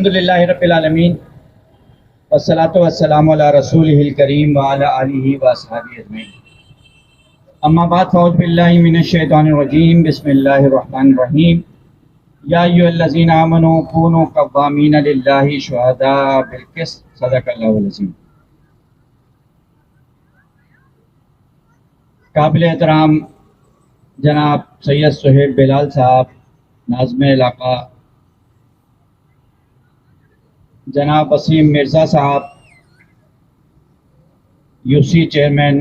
الحمدللہ رب العالمین والصلاة والسلام علی رسولہ الکریم وعلی آلہ واصحابہ اجمعین، اما بعد فاعوذ باللہ من الشیطان الرجیم، بسم اللہ الرحمن الرحیم۔ یا ایھا الذین آمنوا کونوا قوامین للہ شہداء بالقسط، صدق اللہ العظیم۔ قابل احترام جناب سید سہیل بلال صاحب ناظم علاقہ، جناب وسیم مرزا صاحب یو سی چیئرمین،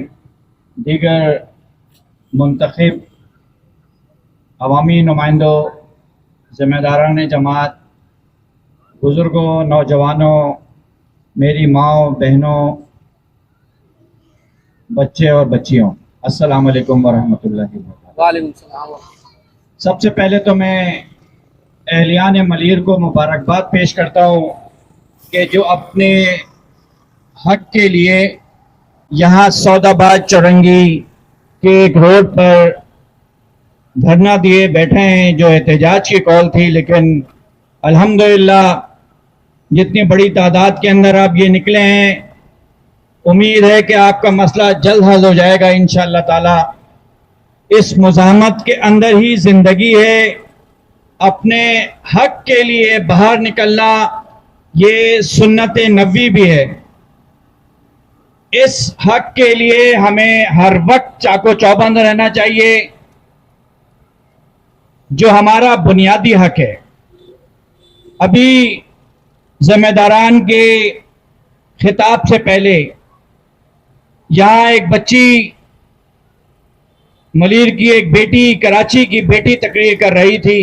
دیگر منتخب عوامی نمائندوں، ذمہ داران جماعت، بزرگوں، نوجوانوں، میری ماؤں، بہنوں، بچے اور بچیوں، السلام علیکم ورحمۃ اللہ وبرکاتہ۔ وعلیکم السلام۔ سب سے پہلے تو میں اہلیان ملیر کو مبارکباد پیش کرتا ہوں کہ جو اپنے حق کے لیے یہاں سوداباد چورنگی کے ایک روڈ پر دھرنا دیے بیٹھے ہیں، جو احتجاج کی کال تھی، لیکن الحمدللہ جتنی بڑی تعداد کے اندر آپ یہ نکلے ہیں، امید ہے کہ آپ کا مسئلہ جلد حل ہو جائے گا انشاءاللہ تعالی۔ اس مزاحمت کے اندر ہی زندگی ہے، اپنے حق کے لیے باہر نکلنا یہ سنت نبوی بھی ہے۔ اس حق کے لیے ہمیں ہر وقت چاقو چوبند رہنا چاہیے، جو ہمارا بنیادی حق ہے۔ ابھی ذمہ داران کے خطاب سے پہلے یہاں ایک بچی، ملیر کی ایک بیٹی، کراچی کی بیٹی تقریر کر رہی تھی،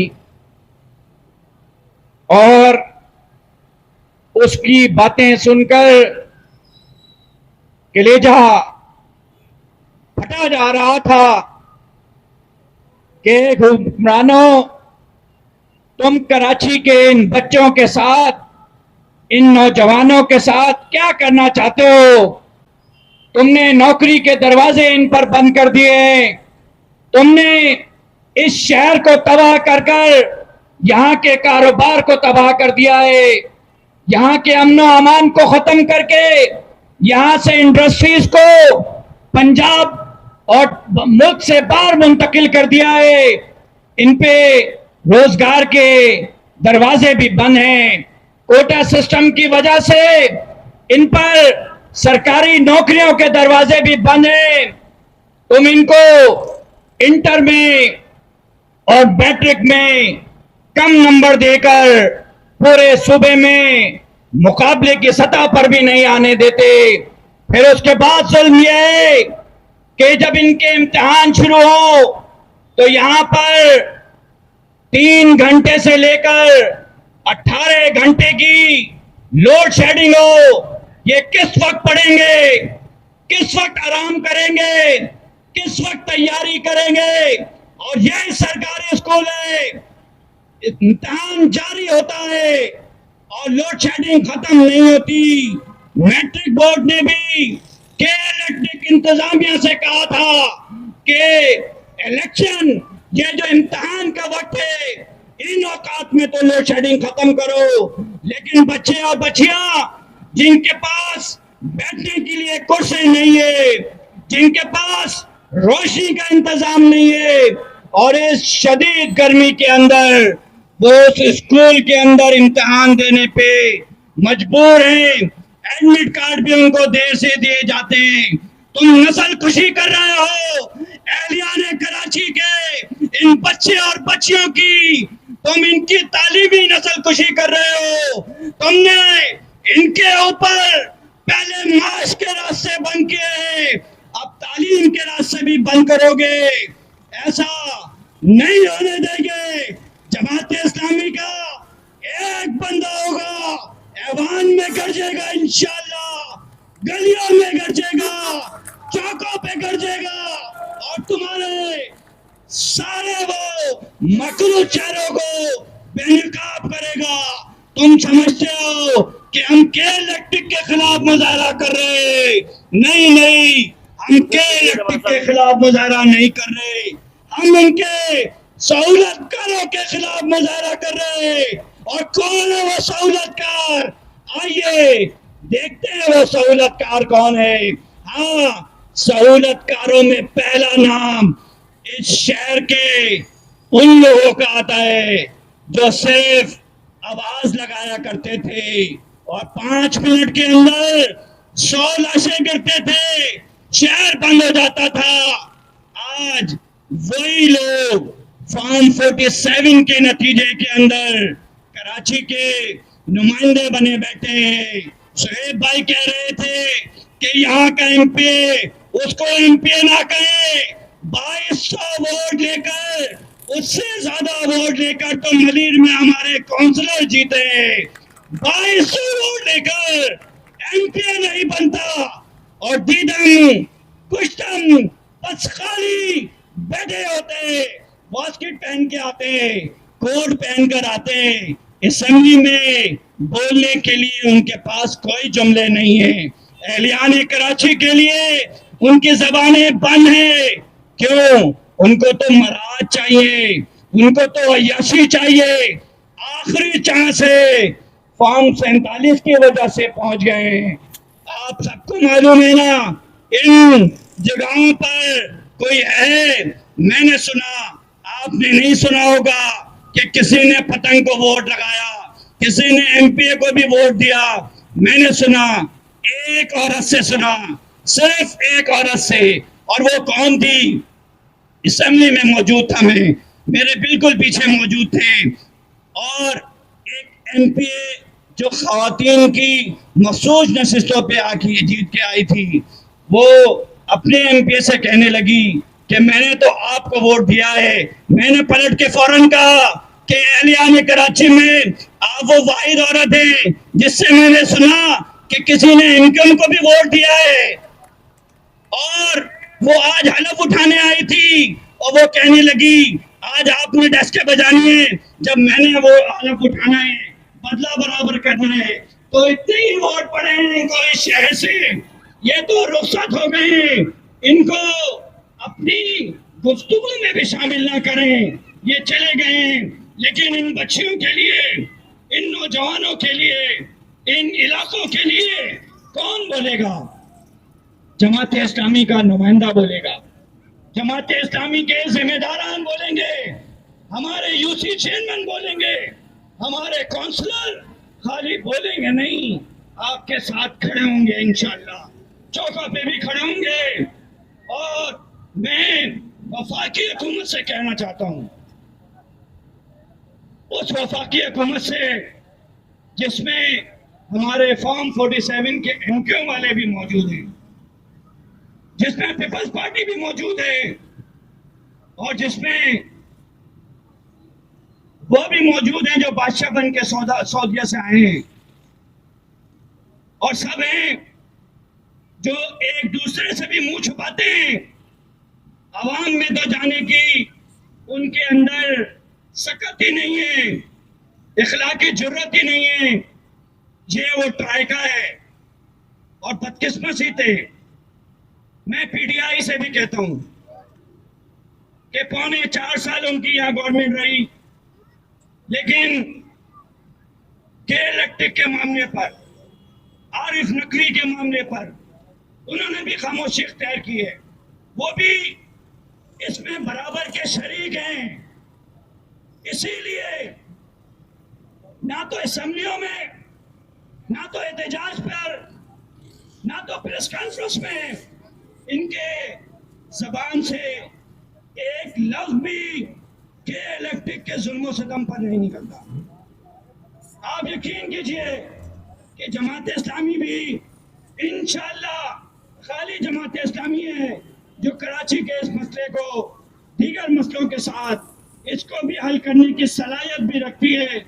اور اس کی باتیں سن کر کلیجہ پھٹا جا رہا تھا کہ حکمرانوں، تم کراچی کے ان بچوں کے ساتھ، ان نوجوانوں کے ساتھ کیا کرنا چاہتے ہو؟ تم نے نوکری کے دروازے ان پر بند کر دیے، تم نے اس شہر کو تباہ کر کر یہاں کے کاروبار کو تباہ کر دیا ہے، یہاں کے امن و امان کو ختم کر کے یہاں سے انڈسٹریز کو پنجاب اور ملک سے باہر منتقل کر دیا ہے۔ ان پہ روزگار کے دروازے بھی بند ہیں، کوٹا سسٹم کی وجہ سے ان پر سرکاری نوکریوں کے دروازے بھی بند ہیں۔ تم ان کو انٹر میں اور میٹرک میں کم نمبر دے کر پورے صوبے میں مقابلے کی سطح پر بھی نہیں آنے دیتے۔ پھر اس کے بعد ظلم یہ ہے کہ جب ان کے امتحان شروع ہو تو یہاں پر 3 گھنٹے سے لے کر 18 گھنٹے کی لوڈ شیڈنگ ہو۔ یہ کس وقت پڑھیں گے، کس وقت آرام کریں گے، کس وقت تیاری کریں گے؟ اور یہ سرکاری اسکول ہے، امتحان جاری ہوتا ہے اور لوڈ شیڈنگ ختم نہیں ہوتی۔ میٹرک بورڈ نے بھی کہ الیکٹرک انتظامیہ سے کہا تھا کہ الیکشن، یہ جو امتحان کا وقت ہے، ان اوقات میں تو لوڈ شیڈنگ ختم کرو، لیکن بچے اور بچیاں جن کے پاس بیٹھنے کے لیے کرسی نہیں ہے، جن کے پاس روشنی کا انتظام نہیں ہے، اور اس شدید گرمی کے اندر وہ اس اسکول کے اندر امتحان دینے پہ مجبور ہیں، ایڈمٹ کارڈ بھی ان کو دیر سے دیے جاتے ہیں۔ تم نسل کشی کر رہے ہو اہلیان کراچی کے ان بچے اور بچیوں کی، تم ان کی تعلیمی نسل کشی کر رہے ہو۔ تم نے ان کے اوپر پہلے معاش کے راستے بند کیے ہیں، اب تعلیم کے راستے بھی بند کرو گے۔ ایسا نہیں ہونے دیں گے۔ جماعت اسلامی کا ایک بندہ ہوگا، ایوان میں گرجے گا انشاءاللہ، گلیوں میں گرجے گا، چوکوں پہ گرجے گا، اور تمہارے سارے وہ مکروہ چہروں کو بے نقاب کرے گا۔ تم سمجھتے ہو کہ ہم کے الیکٹرک کے خلاف مظاہرہ کر رہے ہیں؟ نہیں، ہم کے الیکٹرک کے خلاف مظاہرہ نہیں کر رہے، ہم ان کے سہولت کاروں کے خلاف مظاہرہ کر رہے ہیں۔ اور کون ہے وہ سہولت کار؟ آئیے دیکھتے ہیں وہ سہولت کار کون ہے. ہاں، سہولت کاروں میں پہلا نام اس شہر کے ان لوگوں کا آتا ہے جو صرف آواز لگایا کرتے تھے اور 5 منٹ کے اندر 100 لاشیں گرتے تھے، شہر بند ہو جاتا تھا. آج وہی لوگ فارم 47 کے نتیجے کے اندر کراچی کے نمائندے بنے بیٹھے ہیں. شعیب بھائی کہہ رہے تھے کہ یہاں کا ایم پی اے اس کو ایم پی اے نہ کہے. 2200 ووٹ لے کر، اس سے زیادہ ووٹ لے کر تو ملیر میں ہمارے کونسلر جیتے. 2200 ووٹ لے کر ایم پی اے نہیں بنتا. اور دیدم کشتم بس خالی بیٹھے ہوتے، واسکٹ پہن کے آتے، کوٹ پہن کر آتے. اسمبلی میں بولنے کے لیے ان کے پاس کوئی جملے نہیں ہیں. اہلیان کراچی کے لیے ان کی زبانیں بند ہیں. کیوں؟ ان کو تو مراعات چاہیے، ان کو تو عیاشی چاہیے. آخری چانس ہے، فارم 47 کی وجہ سے پہنچ گئے ہیں. آپ سب کو معلوم ہے نا، ان جگہوں پر کوئی ہے. میں نے سنا، آپ نے نہیں سنا ہوگا کہ کسی نے پتنگ کو ووٹ لگایا، کسی نے ایم پی اے کو بھی ووٹ دیا. میں نے سنا، ایک عورت سے سنا، صرف ایک عورت سے. اور وہ کون تھی؟ اسمبلی میں موجود تھا، میں میرے بالکل پیچھے موجود تھے. اور ایک ایم پی اے جو خواتین کی مخصوص نشستوں پہ جیت کے آئی تھی، وہ اپنے ایم پی اے سے کہنے لگی کہ میں نے تو آپ کو ووٹ دیا ہے. میں نے پلٹ کے فوراً کہا کہ اہلیان کراچی میں آپ وہ واحد عورت ہیں جس سے میں نے سنا کہ کسی نے انکم کو بھی ووٹ دیا ہے. اور وہ آج حلف اٹھانے آئی تھی اور وہ کہنے لگی آج آپ نے ڈسکیں بجانی ہے. جب میں نے وہ حلف اٹھانا ہے، بدلہ برابر کرنا ہے، تو اتنے ہی ووٹ پڑے ہیں ان کو اس شہر سے. یہ تو رخصت ہو گئے ہیں، ان کو اپنی گفتگو میں بھی شامل نہ کریں. یہ چلے گئے ہیں، لیکن ان بچیوں کے لیے، ان نوجوانوں کے لیے، ان علاقوں کے لیے کون بولے گا؟ جماعت اسلامی کا نمائندہ بولے گا، جماعت اسلامی کے ذمہ داران بولیں گے، ہمارے یو سی چیئرمین بولیں گے، ہمارے کونسلر خالی بولیں گے نہیں، آپ کے ساتھ کھڑے ہوں گے انشاءاللہ، چوکوں پہ بھی کھڑے ہوں گے. اور میں وفاقی حکومت سے کہنا چاہتا ہوں، اس وفاقی حکومت سے جس میں ہمارے فارم 47 کے ایم کیو والے بھی موجود ہیں، جس میں پیپلز پارٹی بھی موجود ہے، اور جس میں وہ بھی موجود ہیں جو بادشاہ بن کے سعودیہ سے آئے ہیں، اور سب ہیں جو ایک دوسرے سے بھی منہ چھپاتے ہیں. عوام میں تو جانے کی ان کے اندر سکت ہی نہیں ہے، اخلاقی جرت ہی نہیں ہے. یہ وہ ٹرائکا ہے اور بدقسمتی تھے. میں پی ڈی آئی سے بھی کہتا ہوں کہ 4.25 سال ان کی یہاں گورنمنٹ رہی، لیکن کے الیکٹرک کے معاملے پر، عارف نقوی کے معاملے پر انہوں نے بھی خاموشی اختیار کی ہے. وہ بھی اس میں برابر کے شریک ہیں. اسی لیے نہ تو اسمبلیوں میں، نہ تو احتجاج پر، نہ تو پریس کانفرنس میں ان کے زبان سے ایک لفظ بھی کے الیکٹرک کے ظلم و ستم پر نہیں نکلتا. آپ یقین کیجئے کہ جماعت اسلامی بھی انشاءاللہ خالی جماعت اسلامی ہے جو کراچی کے اس مسئلے کو دیگر مسئلوں کے ساتھ اس کو بھی حل کرنے کی صلاحیت بھی رکھتی ہے.